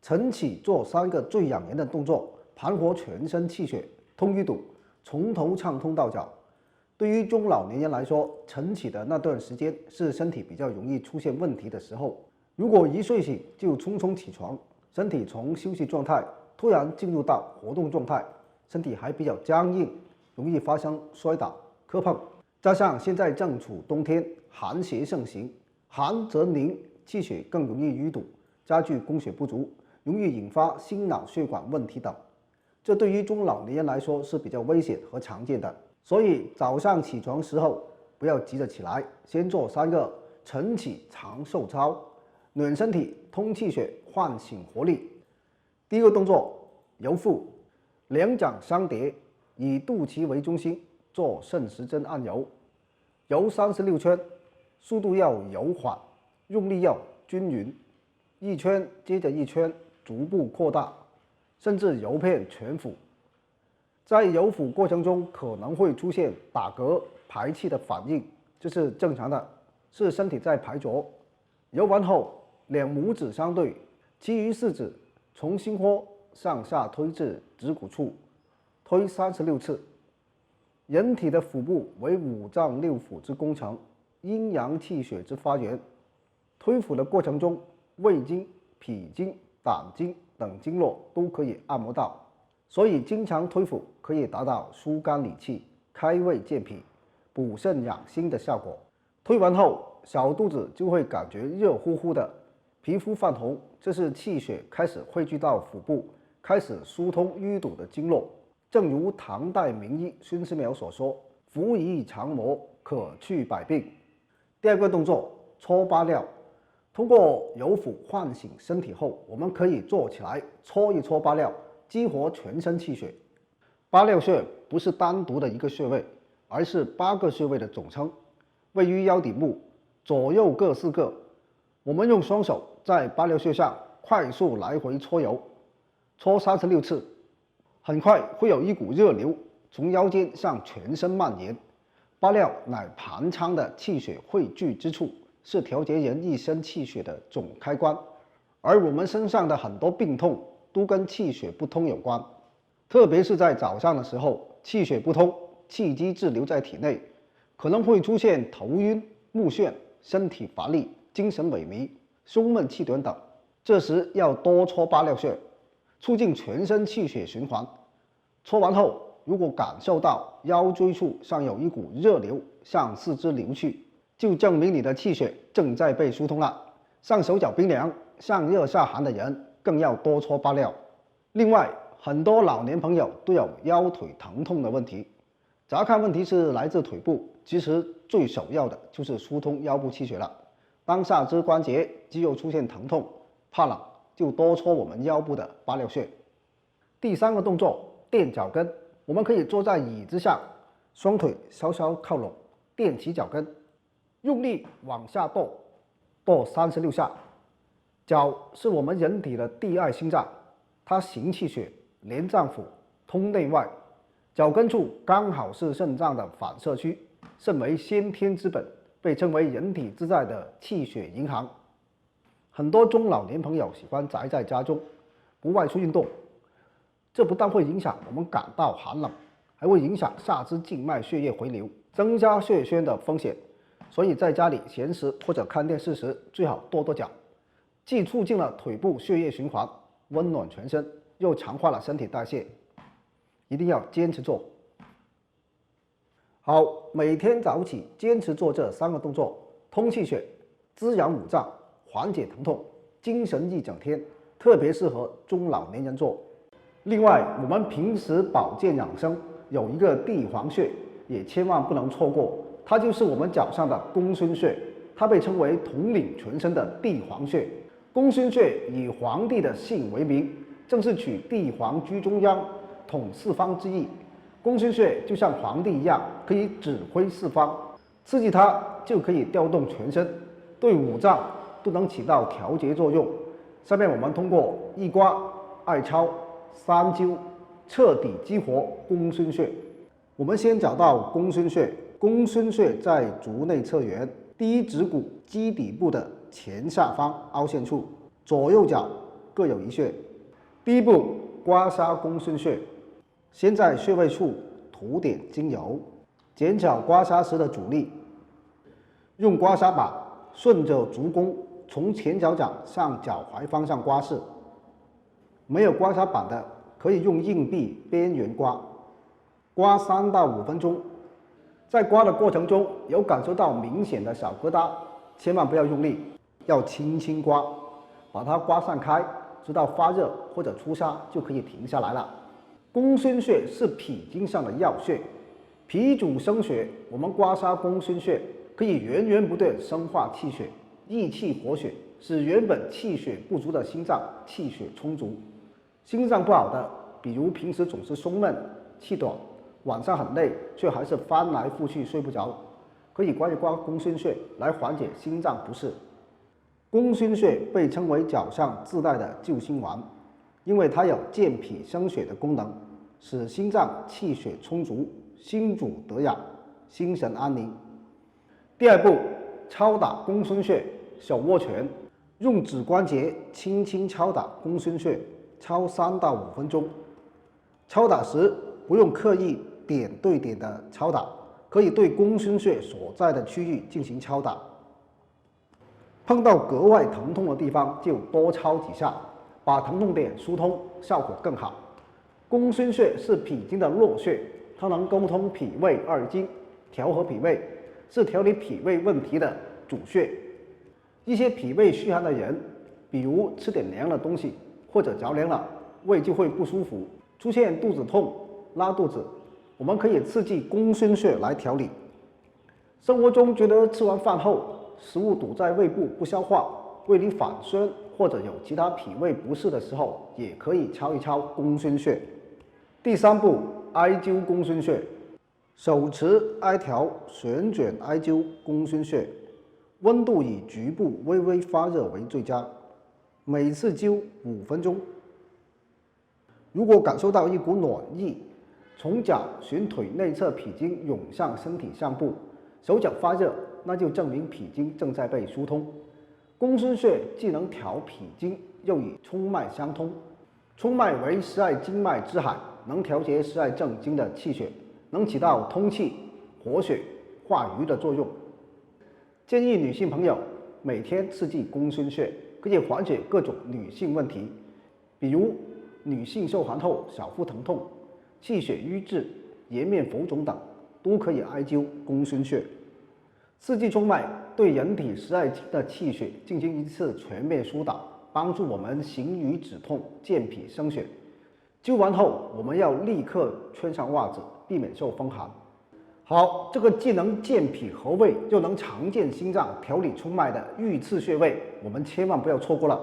晨起做3个最养颜的动作，盘活全身气血，通淤堵，从头畅通到脚。对于中老年人来说，晨起的那段时间是身体比较容易出现问题的时候。如果一睡醒就匆匆起床，身体从休息状态突然进入到活动状态，身体还比较僵硬，容易发生摔倒、磕碰。加上现在正处冬天，寒邪盛行，寒则凝，气血更容易淤堵，加剧供血不足，容易引发心脑血管问题等。这对于中老年人来说是比较危险和常见的。所以早上起床时候不要急着起来，先做3个晨起长寿操，暖身体、通气血、唤醒活力。第一个动作，揉腹，两掌相叠，以肚脐为中心做顺时针按揉，揉36圈，速度要柔缓，用力要均匀，一圈接着一圈逐步扩大，甚至揉遍全腹。在揉腹过程中可能会出现打嗝、排气的反应，这是正常的，是身体在排浊。揉完后，两拇指相对，其余4指从心窝向下推至指骨处，推36次。人体的腹部为5脏6腑之工程，阴阳气血之发源。推腹的过程中，胃经、脾经、胆经等经络都可以按摩到，所以经常推腹可以达到疏肝理气、开胃健脾、补肾养心的效果。推完后，小肚子就会感觉热乎乎的，皮肤泛红，这是气血开始汇聚到腹部，开始疏通淤堵的经络。正如唐代名医孙思邈所说：“服以长谋，可去百病。”第二个动作，搓八髎。通过揉腹唤醒身体后，我们可以坐起来搓一搓八髎，激活全身气血。八髎穴不是单独的一个穴位，而是8个穴位的总称，位于腰顶部，左右各4个。我们用双手在八髎穴上快速来回搓揉，搓36次。很快会有一股热流从腰间向全身蔓延。八髎乃盘仓的气血汇聚之处，是调节人一身气血的总开关。而我们身上的很多病痛都跟气血不通有关，特别是在早上的时候，气血不通，气机滞留在体内，可能会出现头晕、目眩、身体乏力、精神萎靡、胸闷气短等。这时要多搓八髎穴，促进全身气血循环。搓完后，如果感受到腰椎处上有一股热流向4肢流去，就证明你的气血正在被疏通了。上手脚冰凉、上热下寒的人更要多搓八髎。另外，很多老年朋友都有腰腿疼痛的问题，乍看问题是来自腿部，其实最首要的就是疏通腰部气血了。当下肢关节肌肉出现疼痛、怕冷，就多搓我们腰部的八髎穴。第3个动作，垫脚跟。我们可以坐在椅子上，双腿稍稍靠拢，垫起脚跟，用力往下跺36下。脚是我们人体的第2心脏，它行气血，连脏腑，通内外。脚跟处刚好是肾脏的反射区，肾为先天之本，被称为人体自在的气血银行。很多中老年朋友喜欢宅在家中，不外出运动，这不但会影响我们感到寒冷，还会影响下肢静脉血液回流，增加血栓的风险。所以在家里闲时或者看电视时，最好跺跺脚，既促进了腿部血液循环，温暖全身，又强化了身体代谢。一定要坚持做好，每天早起坚持做这3个动作，通气血，滋养五脏，缓解疼痛，精神一整天，特别适合中老年人做。另外，我们平时保健养生有一个地黄穴，也千万不能错过，它就是我们脚上的公孙穴，它被称为统领全身的地黄穴。公孙穴以皇帝的姓为名，正是取帝皇居中央，统四方之意。公孙穴就像皇帝一样，可以指挥四方，刺激它就可以调动全身，对五脏都能起到调节作用。下面我们通过一刮、艾操、3灸彻底激活公孙穴。我们先找到公孙穴，公孙穴在足内侧缘第1指骨基底部的前下方凹陷处，左右脚各有一穴。第一步，刮痧公孙穴。先在穴位处涂点精油，减小刮痧时的阻力。用刮痧板顺着足弓从前脚掌向脚踝方向刮拭。没有刮痧板的，可以用硬币边缘刮，刮3到5分钟。在刮的过程中，有感受到明显的小疙瘩，千万不要用力，要轻轻刮，把它刮散开，直到发热或者出痧就可以停下来了。公孙穴是脾经上的要穴，脾主生血，我们刮痧公孙穴可以源源不断生化气血，益气活血，使原本气血不足的心脏气血充足。心脏不好的，比如平时总是胸闷、气短，晚上很累却还是翻来覆去睡不着，可以刮一刮公孙穴来缓解心脏不适。公孙穴被称为脚上自带的救心丸，因为它有健脾生血的功能，使心脏气血充足，心主得养，心神安宁。第二步，敲打公孙穴，手握拳，用指关节轻轻敲打公孙穴，敲3到5分钟。敲打时不用刻意点对点的敲打，可以对公孙穴所在的区域进行敲打。碰到格外疼痛的地方就多敲几下，把疼痛点疏通，效果更好。公孙穴是脾经的络穴，它能沟通脾胃2经，调和脾胃，是调理脾胃问题的主穴。一些脾胃虚寒的人，比如吃点凉的东西或者着凉了，胃就会不舒服，出现肚子痛、拉肚子，我们可以刺激公孙穴来调理。生活中觉得吃完饭后食物堵在胃部不消化，胃里反酸或者有其他脾胃不适的时候，也可以敲一敲公孙穴。第三步，艾灸公孙穴。手持艾条旋卷艾灸公孙穴，温度以局部微微发热为最佳，每次灸5分钟。如果感受到一股暖意从脚循腿内侧脾经涌向身体上部，手脚发热，那就证明脾经正在被疏通。公孙穴既能调脾经，又与冲脉相通。冲脉为12经脉之海，能调节12正经的气血，能起到通气、活血、化瘀的作用。建议女性朋友每天刺激公孙穴，可以缓解各种女性问题，比如女性受寒后小腹疼痛、气血瘀滞、颜面浮肿等，都可以艾灸公孙穴。刺激冲脉对人体12经的气血进行一次全面疏导，帮助我们行瘀止痛、健脾生血。灸完后，我们要立刻穿上袜子，避免受风寒。好，这个既能健脾和胃，又能强健心脏、调理冲脉的御刺穴位，我们千万不要错过了。